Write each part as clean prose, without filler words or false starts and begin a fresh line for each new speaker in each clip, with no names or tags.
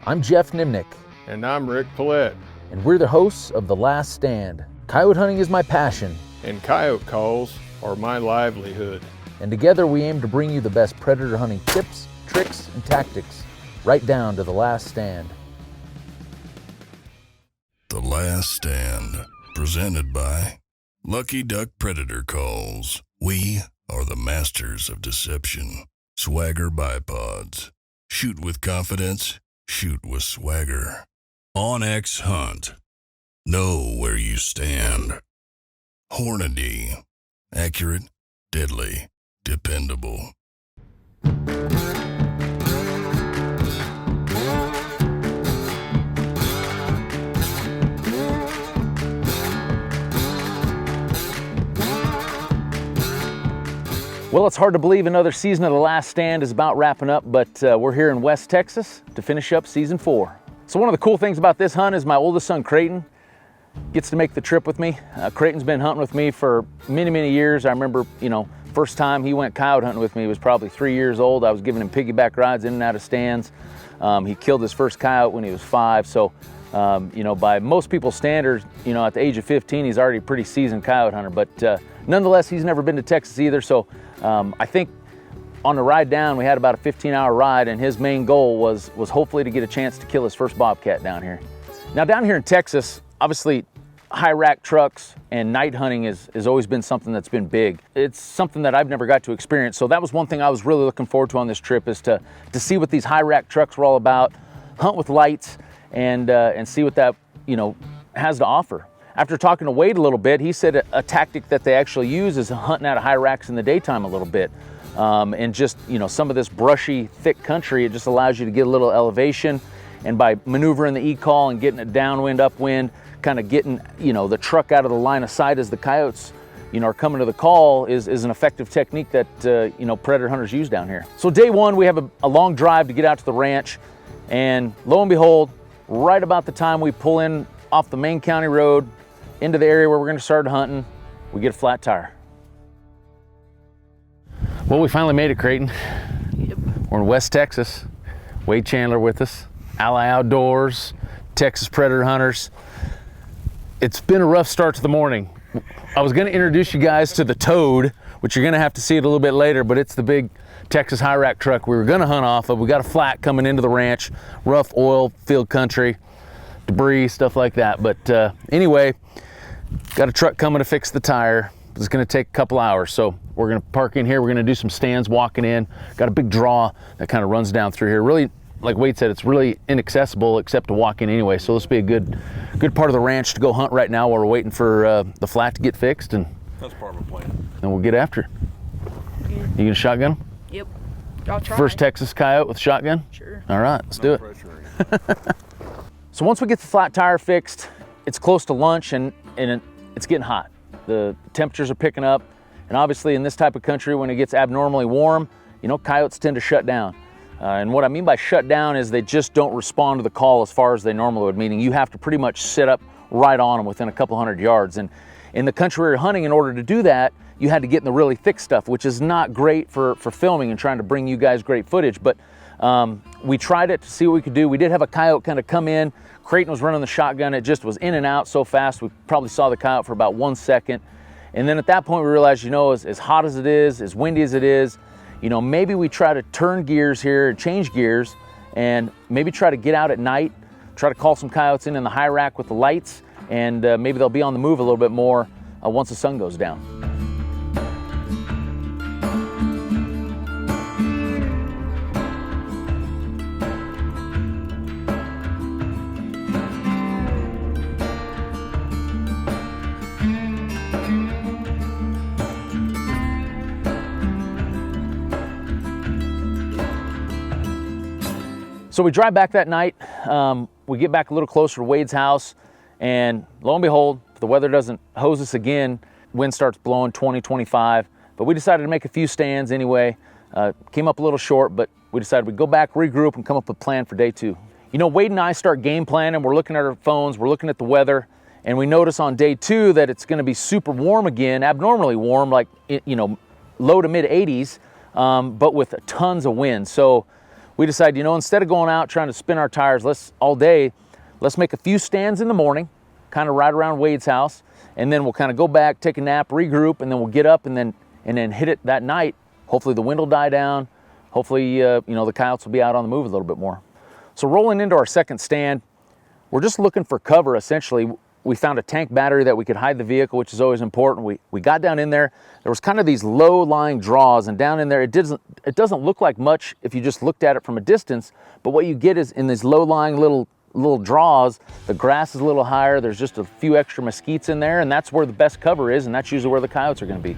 I'm Geoff Nemnich.
And I'm Rick Paulette.
And we're the hosts of The Last Stand. Coyote hunting is my passion.
And coyote calls are my livelihood.
And together we aim to bring you the best predator hunting tips, tricks, and tactics, right down to The Last Stand.
The Last Stand, presented by LuckyDuck Predator Calls. We are the masters of deception. Swagger bipods. Shoot with confidence, shoot with swagger. OnX Hunt. Know where you stand. Hornady. Accurate, deadly, dependable.
Well, it's hard to believe another season of The Last Stand is about wrapping up, but we're here in West Texas to finish up season 4. So one of the cool things about this hunt is my oldest son, Creighton, gets to make the trip with me. Creighton's been hunting with me for many, many years. I remember, first time he went coyote hunting with me, he was probably 3 years old. I was giving him piggyback rides in and out of stands. He killed his first coyote when he was 5. So, by most people's standards, at the age of 15, he's already a pretty seasoned coyote hunter. But nonetheless, he's never been to Texas either. So I think on the ride down, we had about a 15-hour ride, and his main goal was hopefully to get a chance to kill his first bobcat down here. Now down here in Texas, obviously high rack trucks and night hunting has always been something that's been big. It's something that I've never got to experience. So that was one thing I was really looking forward to on this trip, is to see what these high rack trucks were all about, hunt with lights, and see what that has to offer. After talking to Wade a little bit, he said a tactic that they actually use is hunting out of high racks in the daytime a little bit. And just, some of this brushy, thick country, it just allows you to get a little elevation. And by maneuvering the E-call and getting it downwind, upwind, kind of getting, the truck out of the line of sight as the coyotes, are coming to the call is an effective technique that, predator hunters use down here. So day one, we have a long drive to get out to the ranch. And lo and behold, right about the time we pull in off the main county road into the area where we're going to start hunting, we get a flat tire. Well, we finally made it, Creighton.
Yep.
We're in West Texas. Wade Chandler with us. Ally Outdoors, Texas Predator Hunters. It's been a rough start to the morning. I was going to introduce you guys to the Toad, which you're going to have to see it a little bit later, but it's the big Texas high rack truck we were going to hunt off of. We got a flat coming into the ranch, rough oil field country, debris, stuff like that. But anyway, got a truck coming to fix the tire. It's going to take a couple hours, so we're going to park in here. We're going to do some stands walking in. Got a big draw that kind of runs down through here. Really, like Wade said, it's really inaccessible except to walk in anyway. So this will be a good part of the ranch to go hunt right now while we're waiting for the flat to get fixed, and
That's part of the plan.
then we'll get after it. You gonna shotgun him?
Yep. I'll try.
First Texas coyote with a shotgun?
Sure.
All right, let's do it.
Pressure.
So once we get the flat tire fixed, it's close to lunch and it's getting hot. The temperatures are picking up, and obviously in this type of country, when it gets abnormally warm, coyotes tend to shut down. And what I mean by shut down is they just don't respond to the call as far as they normally would, meaning you have to pretty much sit up right on them within a couple hundred yards. And in the country we were hunting, in order to do that, you had to get in the really thick stuff, which is not great for filming and trying to bring you guys great footage. But we tried it to see what we could do. We did have a coyote kind of come in. Creighton was running the shotgun. It just was in and out so fast. We probably saw the coyote for about 1 second. And then at that point we realized, as hot as it is, as windy as it is, maybe we try to turn gears here, change gears, and maybe try to get out at night, try to call some coyotes in the high rack with the lights, and maybe they'll be on the move a little bit more once the sun goes down. So we drive back that night. We get back a little closer to Wade's house, and lo and behold, if the weather doesn't hose us again, wind starts blowing 20, 25. But we decided to make a few stands anyway. Came up a little short, but we decided we'd go back, regroup, and come up with a plan for day 2. Wade and I start game planning. We're looking at our phones, we're looking at the weather, and we notice on day 2 that it's going to be super warm again, abnormally warm, like low to mid 80s, but with tons of wind. So we decided, you know, instead of going out trying to spin our tires all day, let's make a few stands in the morning, kind of right around Wade's house, and then we'll kind of go back, take a nap, regroup, and then we'll get up and then hit it that night. Hopefully the wind will die down. Hopefully, you know, the coyotes will be out on the move a little bit more. So rolling into our second stand, we're just looking for cover, essentially. We found a tank battery that we could hide the vehicle, which is always important. We got down in there. There was kind of these low-lying draws, and down in there, it doesn't look like much if you just looked at it from a distance, but what you get is in these low-lying little draws, the grass is a little higher, there's just a few extra mesquites in there, and that's where the best cover is, and that's usually where the coyotes are gonna be.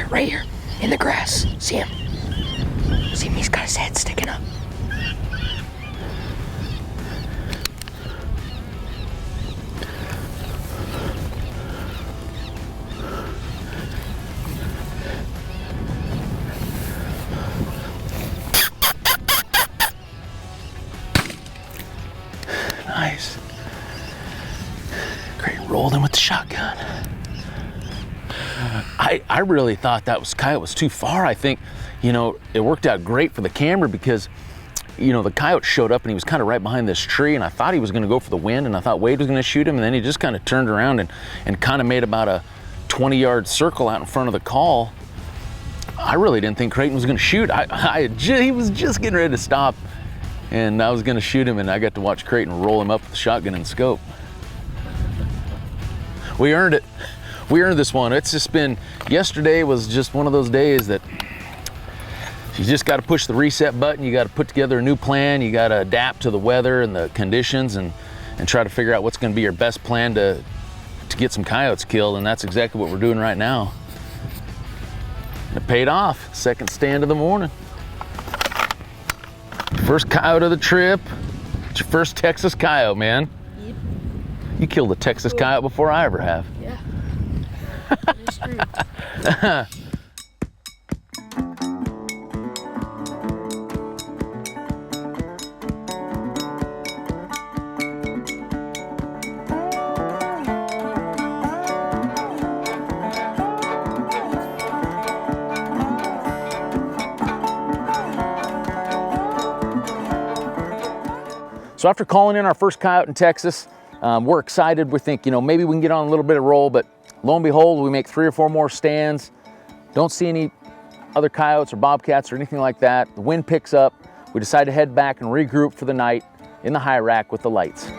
Right here, in the grass. See him? See him? He's got his head sticking up.
Nice. Great, rolled him with the shotgun. I really thought that coyote was too far. I think, you know, it worked out great for the camera because, you know, the coyote showed up and he was kind of right behind this tree, and I thought he was going to go for the wind, and I thought Wade was going to shoot him, and then he just kind of turned around and kind of made about a 20-yard circle out in front of the call. I really didn't think Creighton was going to shoot. He was just getting ready to stop, and I was going to shoot him, and I got to watch Creighton roll him up with the shotgun and scope. We earned it. We earned this one. It's just been, yesterday was just one of those days that you just got to push the reset button. You got to put together a new plan. You got to adapt to the weather and the conditions and try to figure out what's going to be your best plan to get some coyotes killed. And that's exactly what we're doing right now. And it paid off. Second stand of the morning. First coyote of the trip. It's your first Texas coyote, man.
Yep.
You killed a Texas coyote before I ever have.
Yeah. That is true.
So after calling in our first coyote in Texas, we're excited. We think, you know, maybe we can get on a little bit of roll, but lo and behold, we make 3 or 4 more stands. Don't see any other coyotes or bobcats or anything like that. The wind picks up. We decide to head back and regroup for the night in the high rack with the lights.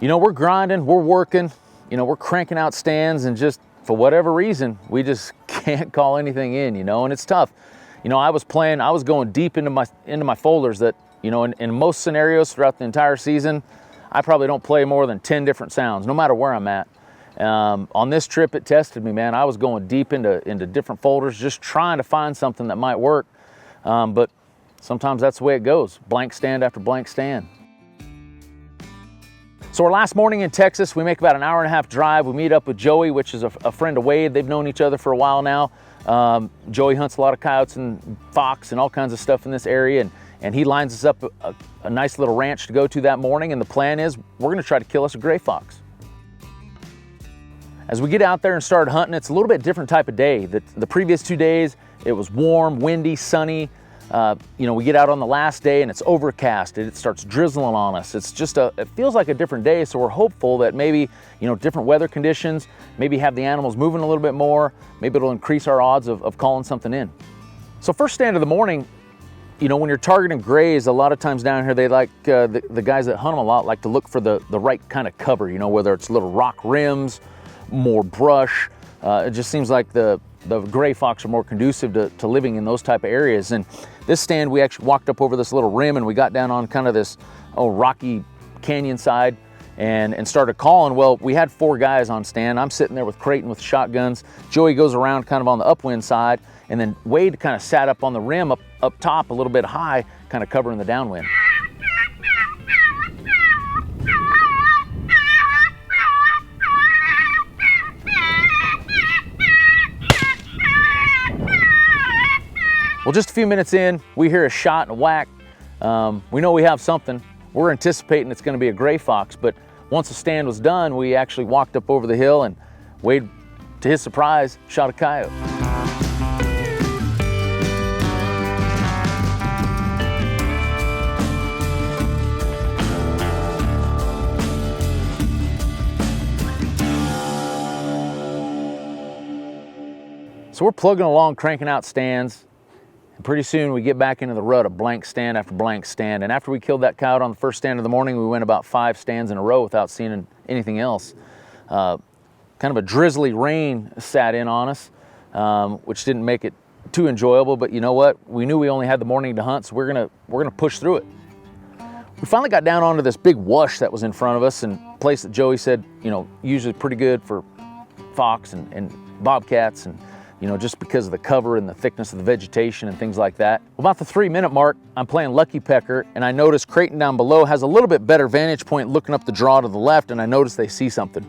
You know, we're grinding, we're working, you know, we're cranking out stands, and just for whatever reason, we just can't call anything in, you know, and it's tough. You know, I was going deep into my folders that, you know, in most scenarios throughout the entire season, I probably don't play more than 10 different sounds, no matter where I'm at. On this trip, it tested me, man. I was going deep into different folders, just trying to find something that might work. But sometimes that's the way it goes, blank stand after blank stand. So our last morning in Texas, we make about an hour-and-a-half drive. We meet up with Joey, which is a friend of Wade. They've known each other for a while now. Joey hunts a lot of coyotes and fox and all kinds of stuff in this area, and he lines us up a nice little ranch to go to that morning, and the plan is we're gonna try to kill us a gray fox. As we get out there and start hunting, it's a little bit different type of day. The previous 2 days, it was warm, windy, sunny. You know, we get out on the last day and it's overcast. It starts drizzling on us. It's just it feels like a different day. So we're hopeful that maybe, you know, different weather conditions, maybe have the animals moving a little bit more. Maybe it'll increase our odds of calling something in. So first stand of the morning, you know, when you're targeting grays, a lot of times down here, they like, the guys that hunt them a lot like to look for the right kind of cover, you know, whether it's little rock rims, more brush. It just seems like the gray fox are more conducive to living in those type of areas. And this stand, we actually walked up over this little rim and we got down on kind of this rocky canyon side, and started calling. Well, we had 4 guys on stand. I'm sitting there with Creighton with shotguns. Joey goes around kind of on the upwind side, and then Wade kind of sat up on the rim up top a little bit high, kind of covering the downwind. Well, just a few minutes in, we hear a shot and a whack. We know we have something. We're anticipating it's going to be a gray fox, but once the stand was done, we actually walked up over the hill, and Wade, to his surprise, shot a coyote. So we're plugging along, cranking out stands. And pretty soon we get back into the rut of blank stand after blank stand. And after we killed that coyote on the first stand of the morning, we went about 5 stands in a row without seeing anything else. Kind of a drizzly rain sat in on us, which didn't make it too enjoyable. But you know what? We knew we only had the morning to hunt, so we're gonna push through it. We finally got down onto this big wash that was in front of us, and a place that Joey said, you know, usually pretty good for fox and bobcats, and you know, just because of the cover and the thickness of the vegetation and things like that. About the 3-minute mark, I'm playing Lucky Pecker, and I notice Creighton down below has a little bit better vantage point looking up the draw to the left, and I notice they see something.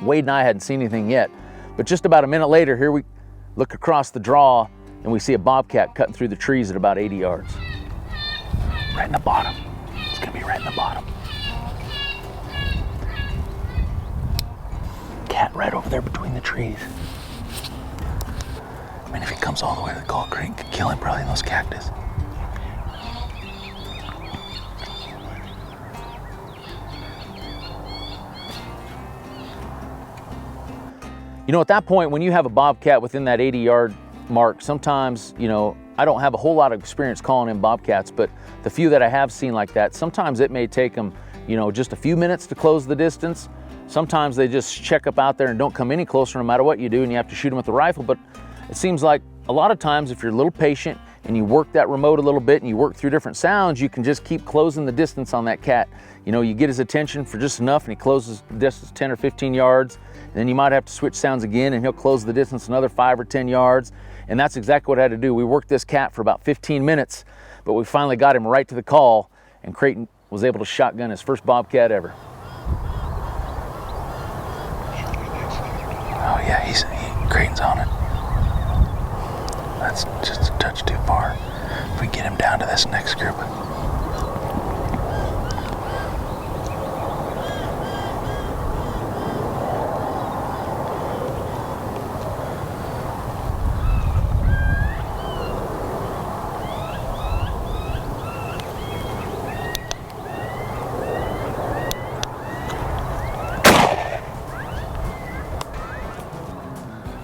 Wade and I hadn't seen anything yet, but just about a minute later, here we look across the draw, and we see a bobcat cutting through the trees at about 80 yards. Right in the bottom. It's gonna be right in the bottom. Cat right over there between the trees. I mean, if he comes all the way to the Coal Creek, could kill him probably in those cactus. You know, at that point, when you have a bobcat within that 80-yard mark, sometimes, you know, I don't have a whole lot of experience calling in bobcats, but the few that I have seen like that, sometimes it may take them, you know, just a few minutes to close the distance. Sometimes they just check up out there and don't come any closer no matter what you do, and you have to shoot them with the rifle. But it seems like a lot of times if you're a little patient and you work that remote a little bit and you work through different sounds, you can just keep closing the distance on that cat. You know, you get his attention for just enough and he closes the distance 10 or 15 yards. And then you might have to switch sounds again and he'll close the distance another 5 or 10 yards. And that's exactly what I had to do. We worked this cat for about 15 minutes, but we finally got him right to the call, and Creighton was able to shotgun his first bobcat ever. Oh yeah, Creighton's on it. That's just a touch too far. If we get him down to this next group.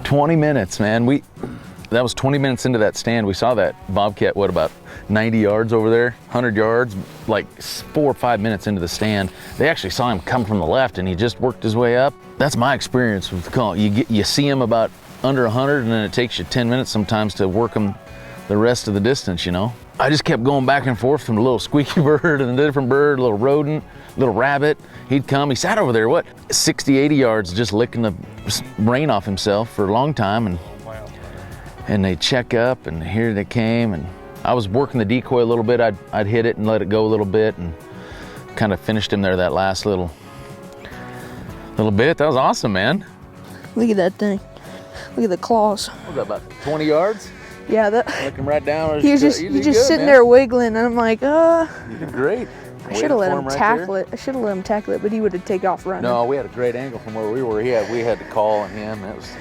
"20 minutes, man. That was 20 minutes into that stand. We saw that bobcat, what, about 90 yards over there, 100 yards, like 4 or 5 minutes into the stand. They actually saw him come from the left and he just worked his way up. That's my experience with the call. You see him about under 100 and then it takes you 10 minutes sometimes to work him the rest of the distance, you know. I just kept going back and forth from a little squeaky bird and a different bird, a little rodent, little rabbit. He'd come, he sat over there, 60, 80 yards just licking the rain off himself for a long time, and they check up, and here they came, and I was working the decoy a little bit. I'd hit it and let it go a little bit, and kind of finished him there that last little bit. That was awesome, man.
Look at that thing. Look at the claws.
What was that, about 20 yards?
Yeah,
Look him right down.
he was just sitting there wiggling, and I'm like,
You did great.
I should have let him tackle it. I should have let him tackle it, but he would have taken off running.
No, we had a great angle from where we were. We had to call on him. That was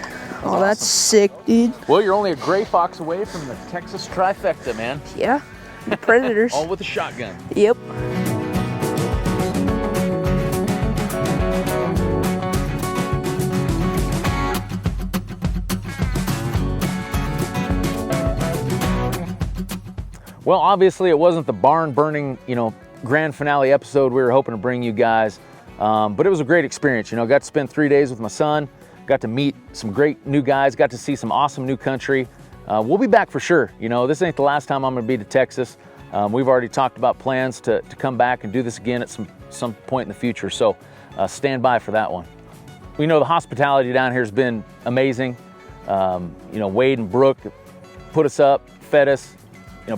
awesome. That's sick, dude.
Well, you're only a gray fox away from the Texas trifecta, man.
Yeah, the predators.
All with a shotgun.
Yep.
Well, obviously it wasn't the barn burning, grand finale episode we were hoping to bring you guys, but it was a great experience. Got to spend 3 days with my son, got to meet some great new guys, got to see some awesome new country. We'll be back for sure. This ain't the last time I'm gonna be to Texas. We've already talked about plans to come back and do this again at some point in the future, so stand by for that one. We know the hospitality down here has been amazing. Wade and Brooke put us up, fed us.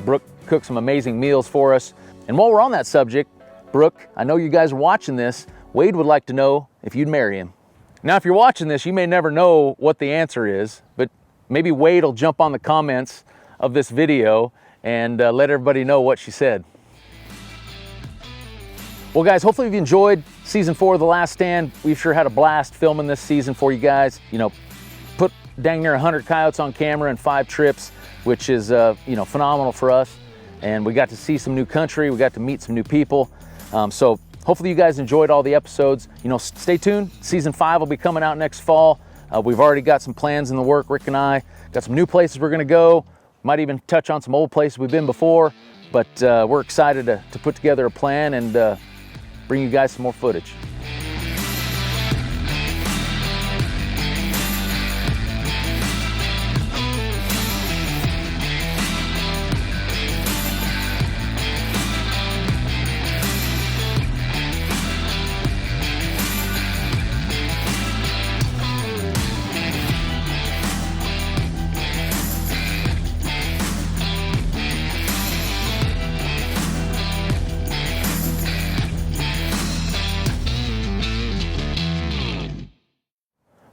Brooke cooked some amazing meals for us. And while we're on that subject, Brooke, I know you guys are watching this. Wade would like to know if you'd marry him. Now, if you're watching this, you may never know what the answer is, but maybe Wade will jump on the comments of this video and let everybody know what she said. Well, guys, hopefully you've enjoyed season 4 of The Last Stand. We've sure had a blast filming this season for you guys. Put dang near 100 coyotes on camera in 5 trips, which is phenomenal for us. And we got to see some new country. We got to meet some new people. So hopefully you guys enjoyed all the episodes. Stay tuned. Season 5 will be coming out next fall. We've already got some plans in the work. Rick and I got some new places we're going to go. Might even touch on some old places we've been before. But we're excited to put together a plan and bring you guys some more footage.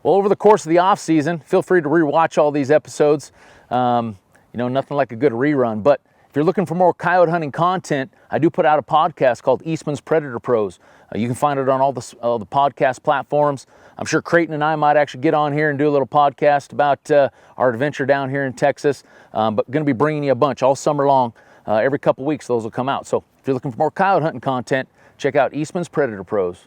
Well, over the course of the off season, feel free to rewatch all these episodes. Nothing like a good rerun. But if you're looking for more coyote hunting content, I do put out a podcast called Eastman's Predator Pros. You can find it on all the podcast platforms. I'm sure Creighton and I might actually get on here and do a little podcast about our adventure down here in Texas. But going to be bringing you a bunch all summer long. Every couple weeks, those will come out. So if you're looking for more coyote hunting content, check out Eastman's Predator Pros.